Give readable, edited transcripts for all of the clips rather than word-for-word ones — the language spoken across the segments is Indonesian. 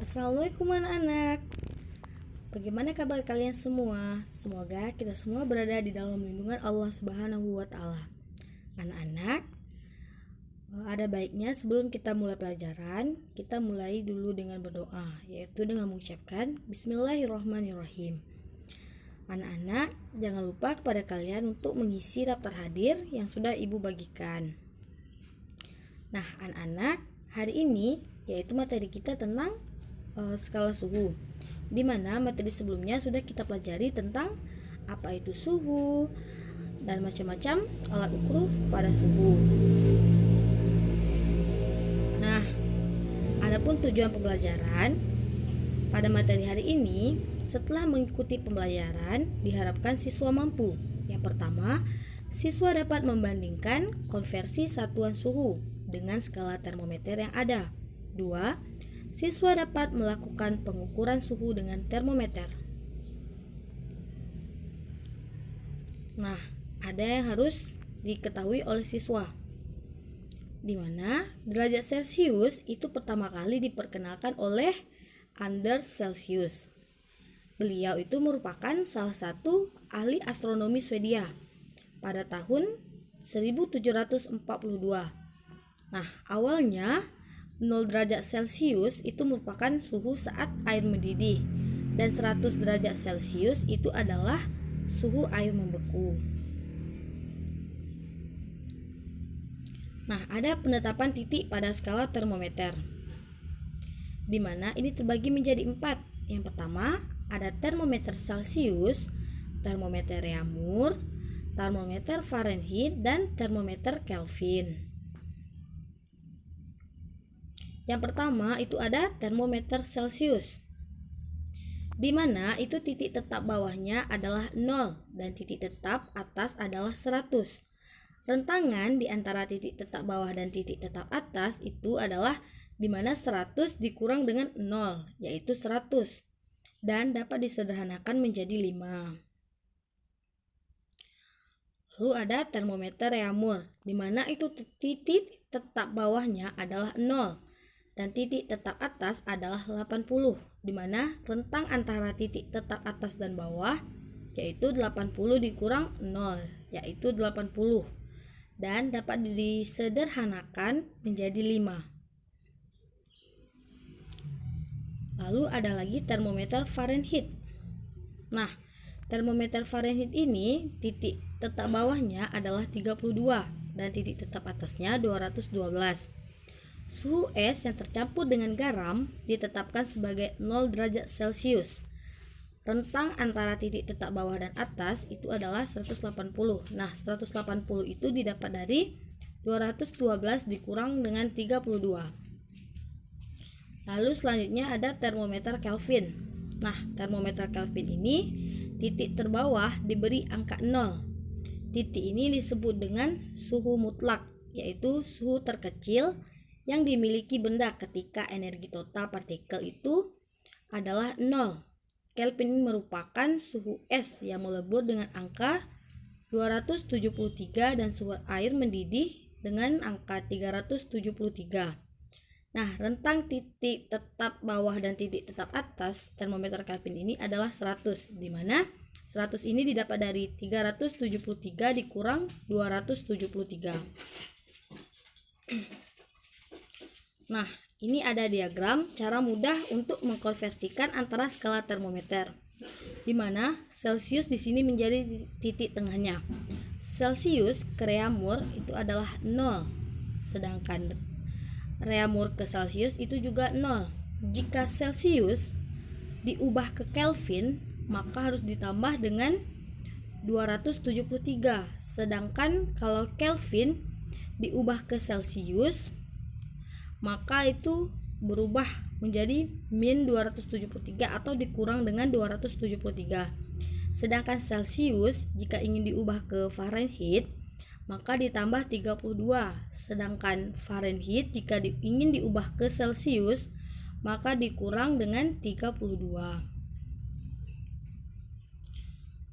Assalamualaikum anak-anak. Bagaimana kabar kalian semua? Semoga kita semua berada di dalam lindungan Allah Subhanahu wa taala. Anak-anak, ada baiknya sebelum kita mulai pelajaran, kita mulai dulu dengan berdoa, yaitu dengan mengucapkan Bismillahirrahmanirrahim. Anak-anak, jangan lupa kepada kalian untuk mengisi daftar hadir yang sudah Ibu bagikan. Nah, anak-anak, hari ini yaitu materi kita tentang skala suhu, di mana materi sebelumnya sudah kita pelajari tentang apa itu suhu dan macam-macam alat ukur pada suhu. Nah, adapun tujuan pembelajaran pada materi hari ini, setelah mengikuti pembelajaran diharapkan siswa mampu. Yang pertama, siswa dapat membandingkan konversi satuan suhu dengan skala termometer yang ada. 2. Siswa dapat melakukan pengukuran suhu dengan termometer. Nah, ada yang harus diketahui oleh siswa, di mana derajat Celcius itu pertama kali diperkenalkan oleh Anders Celsius. Beliau itu merupakan salah satu ahli astronomi Swedia pada tahun 1742. Nah, awalnya 0 derajat Celcius itu merupakan suhu saat air mendidih, dan 100 derajat Celcius itu adalah suhu air membeku. Nah, ada penetapan titik pada skala termometer, di mana ini terbagi menjadi 4. Yang pertama, ada termometer Celcius, termometer Reaumur, termometer Fahrenheit, dan termometer Kelvin. Yang pertama itu ada termometer Celcius, di mana itu titik tetap bawahnya adalah 0 dan titik tetap atas adalah 100. Rentangan di antara titik tetap bawah dan titik tetap atas itu adalah di mana 100 dikurang dengan 0, yaitu 100, dan dapat disederhanakan menjadi 5. Lalu ada termometer Reaumur, di mana itu titik tetap bawahnya adalah 0 dan titik tetap atas adalah 80, di mana rentang antara titik tetap atas dan bawah yaitu 80 dikurang 0, yaitu 80, dan dapat disederhanakan menjadi 5. Lalu ada lagi termometer Fahrenheit. Nah, termometer Fahrenheit ini titik tetap bawahnya adalah 32 dan titik tetap atasnya 212. Suhu es yang tercampur dengan garam ditetapkan sebagai 0 derajat Celcius. Rentang antara titik tetap bawah dan atas itu adalah 180. Nah, 180 itu didapat dari 212 dikurang dengan 32. Lalu selanjutnya ada termometer Kelvin. Nah, termometer Kelvin ini titik terbawah diberi angka 0. Titik ini disebut dengan suhu mutlak, yaitu suhu terkecil yang dimiliki benda ketika energi total partikel itu adalah 0. Kelvin merupakan suhu es yang melebur dengan angka 273 dan suhu air mendidih dengan angka 373. Nah, rentang titik tetap bawah dan titik tetap atas termometer Kelvin ini adalah 100, di mana 100 ini didapat dari 373 dikurang 273. Nah, ini ada diagram cara mudah untuk mengkonversikan antara skala termometer, di mana Celsius di sini menjadi titik tengahnya. Celsius ke Reaumur itu adalah 0, sedangkan Reaumur ke Celsius itu juga 0. Jika Celsius diubah ke Kelvin, maka harus ditambah dengan 273, sedangkan kalau Kelvin diubah ke Celsius maka itu berubah menjadi min 273 atau dikurang dengan 273. Sedangkan Celsius jika ingin diubah ke Fahrenheit maka ditambah 32. Sedangkan Fahrenheit jika ingin diubah ke Celsius maka dikurang dengan 32.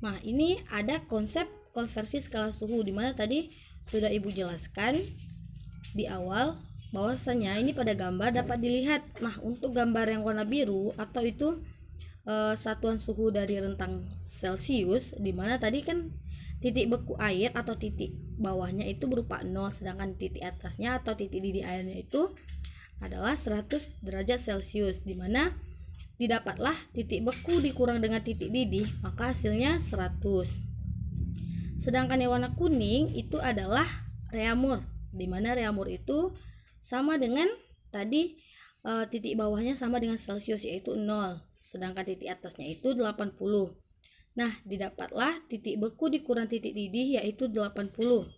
Nah, ini ada konsep konversi skala suhu, di mana tadi sudah Ibu jelaskan di awal bahwasanya ini pada gambar dapat dilihat. Nah, untuk gambar yang warna biru atau itu satuan suhu dari rentang Celcius, dimana tadi kan titik beku air atau titik bawahnya itu berupa 0, sedangkan titik atasnya atau titik didih airnya itu adalah 100 derajat Celcius, dimana didapatlah titik beku dikurang dengan titik didih, maka hasilnya 100. Sedangkan yang warna kuning itu adalah reamur, dimana reamur itu sama dengan tadi titik bawahnya sama dengan Celcius yaitu 0, sedangkan titik atasnya itu 80. Nah, didapatlah titik beku dikurang titik didih yaitu 80.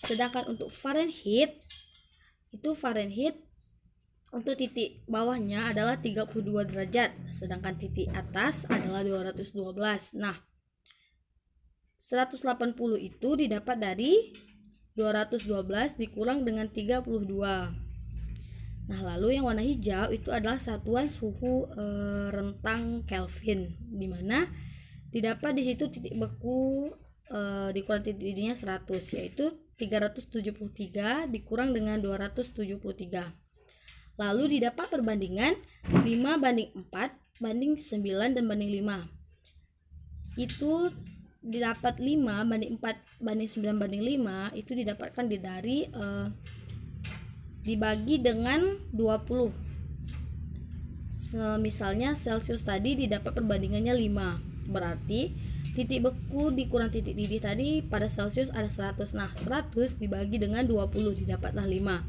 Sedangkan untuk Fahrenheit, itu Fahrenheit untuk titik bawahnya adalah 32 derajat, sedangkan titik atas adalah 212. Nah, 180 itu didapat dari 212 dikurang dengan 32. Nah, lalu yang warna hijau itu adalah satuan suhu rentang Kelvin, dimana didapat di situ titik beku dikurang titik didihnya 100, yaitu 373 dikurang dengan 273. Lalu didapat perbandingan 5 banding 4 banding 9 dan banding 5. Itu didapat 5 banding 4 banding 9 banding 5 itu didapatkan dari dibagi dengan 20. Misalnya Celcius tadi didapat perbandingannya 5, berarti titik beku dikurang titik didih tadi pada Celcius ada 100. Nah, 100 dibagi dengan 20 didapatlah 5.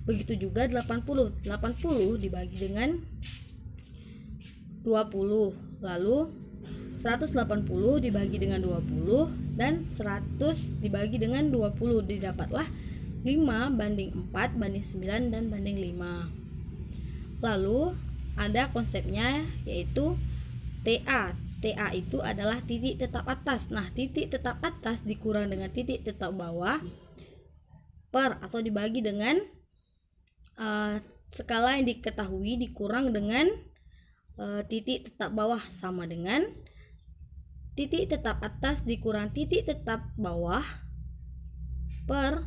Begitu juga 80 dibagi dengan 20, lalu 180 dibagi dengan 20 dan 100 dibagi dengan 20 didapatlah 5 banding 4 banding 9 dan banding 5. Lalu ada konsepnya yaitu TA. TA itu adalah titik tetap atas. Nah, titik tetap atas dikurang dengan titik tetap bawah per atau dibagi dengan skala yang diketahui dikurang dengan titik tetap bawah sama dengan titik tetap atas dikurang titik tetap bawah per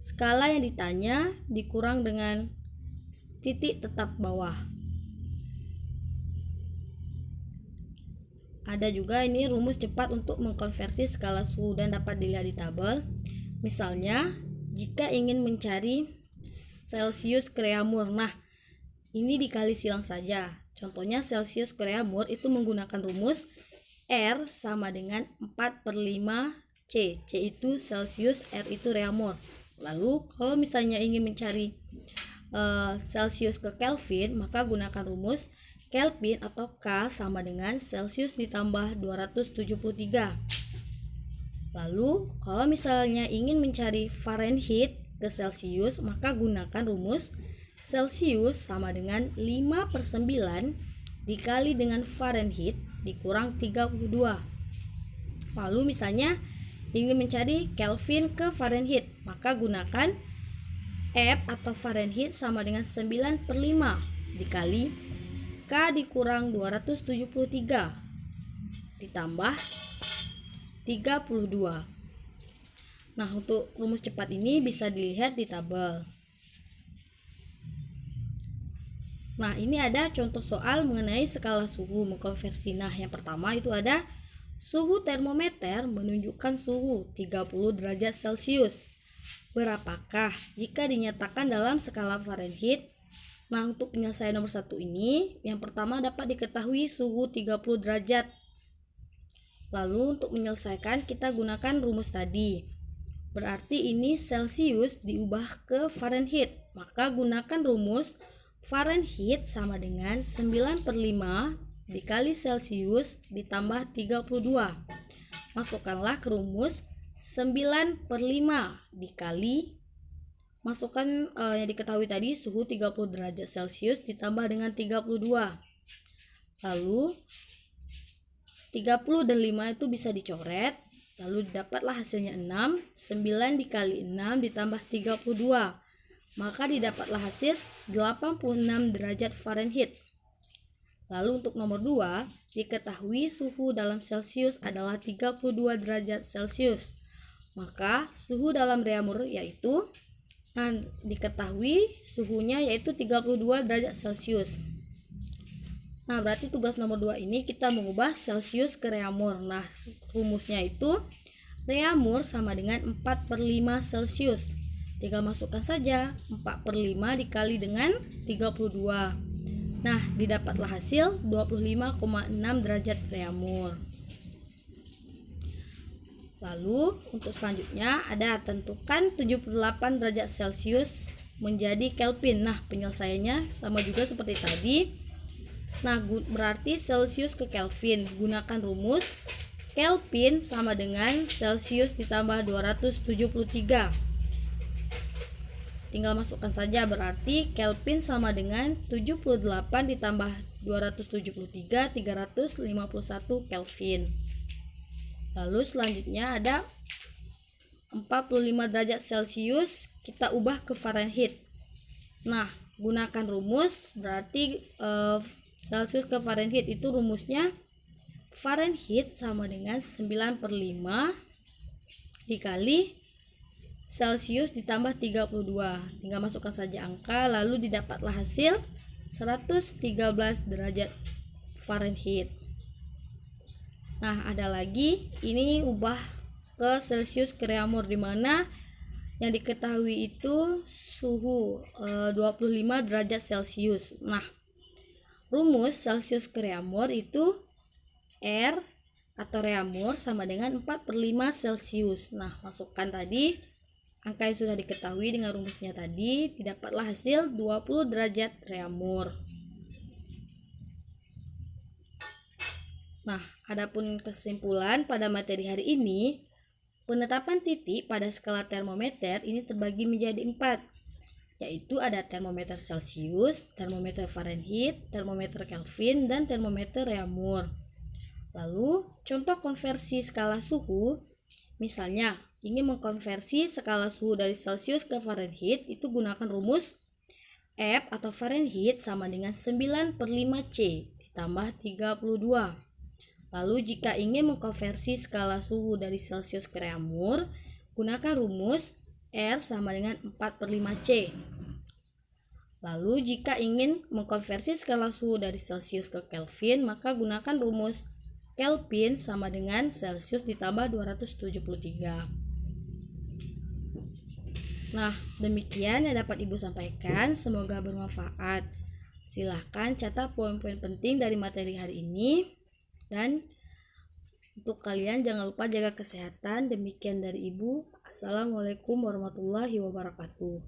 skala yang ditanya dikurang dengan titik tetap bawah. Ada juga ini rumus cepat untuk mengkonversi skala suhu dan dapat dilihat di tabel. Misalnya, jika ingin mencari Celcius ke reamur, nah ini dikali silang saja. Contohnya Celcius ke reamur itu menggunakan rumus R sama dengan 4/5 C. C itu Celcius, R itu reamur. Lalu kalau misalnya ingin mencari Celcius ke Kelvin, maka gunakan rumus Kelvin atau K sama dengan Celcius ditambah 273. Lalu kalau misalnya ingin mencari Fahrenheit ke Celcius, maka gunakan rumus Celcius sama dengan 5/9 dikali dengan Fahrenheit dikurang 32. Lalu misalnya ingin mencari Kelvin ke Fahrenheit, maka gunakan F atau Fahrenheit sama dengan 9/5 dikali K dikurang 273 ditambah 32. Nah, untuk rumus cepat ini bisa dilihat di tabel. Nah, ini ada contoh soal mengenai skala suhu mengkonversi. Nah, yang pertama itu ada suhu termometer menunjukkan suhu 30 derajat Celcius. Berapakah jika dinyatakan dalam skala Fahrenheit? Nah, untuk penyelesaian nomor 1 ini, yang pertama dapat diketahui suhu 30 derajat. Lalu untuk menyelesaikan kita gunakan rumus tadi. Berarti ini Celcius diubah ke Fahrenheit. Maka gunakan rumus Fahrenheit sama dengan 9/5 dikali Celcius ditambah 32. Masukkanlah ke rumus 9/5 dikali masukkan yang diketahui tadi suhu 30 derajat Celcius ditambah dengan 32. Lalu 30 dan 5 itu bisa dicoret. Lalu dapatlah hasilnya 6. 9 dikali 6 ditambah 32. Maka didapatlah hasil 86 derajat Fahrenheit. Lalu untuk nomor 2, diketahui suhu dalam Celcius adalah 32 derajat Celcius. Maka suhu dalam reamur yaitu Nah, diketahui suhunya yaitu 32 derajat Celcius. Nah, berarti tugas nomor 2 ini kita mengubah Celcius ke reaumur. Nah, rumusnya itu reaumur sama dengan 4/5 Celcius. Tinggal masukkan saja 4/5 dikali dengan 32. Nah, didapatlah hasil 25,6 derajat reaumur. Lalu untuk selanjutnya ada tentukan 78 derajat Celcius menjadi Kelvin. Nah, penyelesaiannya sama juga seperti tadi. Nah, berarti Celcius ke Kelvin. Gunakan rumus Kelvin sama dengan Celcius ditambah 273. Tinggal masukkan saja, berarti Kelvin sama dengan 78 ditambah 273, 351 Kelvin. Lalu selanjutnya ada 45 derajat Celcius kita ubah ke Fahrenheit. Nah, gunakan rumus, berarti Celcius ke Fahrenheit itu rumusnya Fahrenheit sama dengan 9/5 dikali Celcius ditambah 32. Tinggal masukkan saja angka, lalu didapatlah hasil 113 derajat Fahrenheit. Nah, ada lagi, ini ubah ke Celcius ke reaumur, dimana yang diketahui itu suhu 25 derajat Celcius. Nah, rumus Celcius ke reaumur itu R atau reaumur sama dengan 4/5 Celcius. Nah, masukkan tadi angka yang sudah diketahui dengan rumusnya tadi, didapatlah hasil 20 derajat reaumur. Nah, adapun kesimpulan pada materi hari ini, penetapan titik pada skala termometer ini terbagi menjadi 4, yaitu ada termometer Celcius, termometer Fahrenheit, termometer Kelvin, dan termometer reaumur. Lalu, contoh konversi skala suhu, misalnya ingin mengkonversi skala suhu dari Celcius ke Fahrenheit, itu gunakan rumus F atau Fahrenheit sama dengan 9/5 C ditambah 32. Lalu jika ingin mengkonversi skala suhu dari Celcius ke reaumur, gunakan rumus R sama dengan 4/5 C. Lalu jika ingin mengkonversi skala suhu dari Celcius ke Kelvin, maka gunakan rumus Kelvin sama dengan Celcius ditambah 273. Nah, demikian yang dapat Ibu sampaikan. Semoga bermanfaat. Silahkan catat poin-poin penting dari materi hari ini. Dan untuk kalian jangan lupa jaga kesehatan. Demikian dari Ibu. Assalamualaikum warahmatullahi wabarakatuh.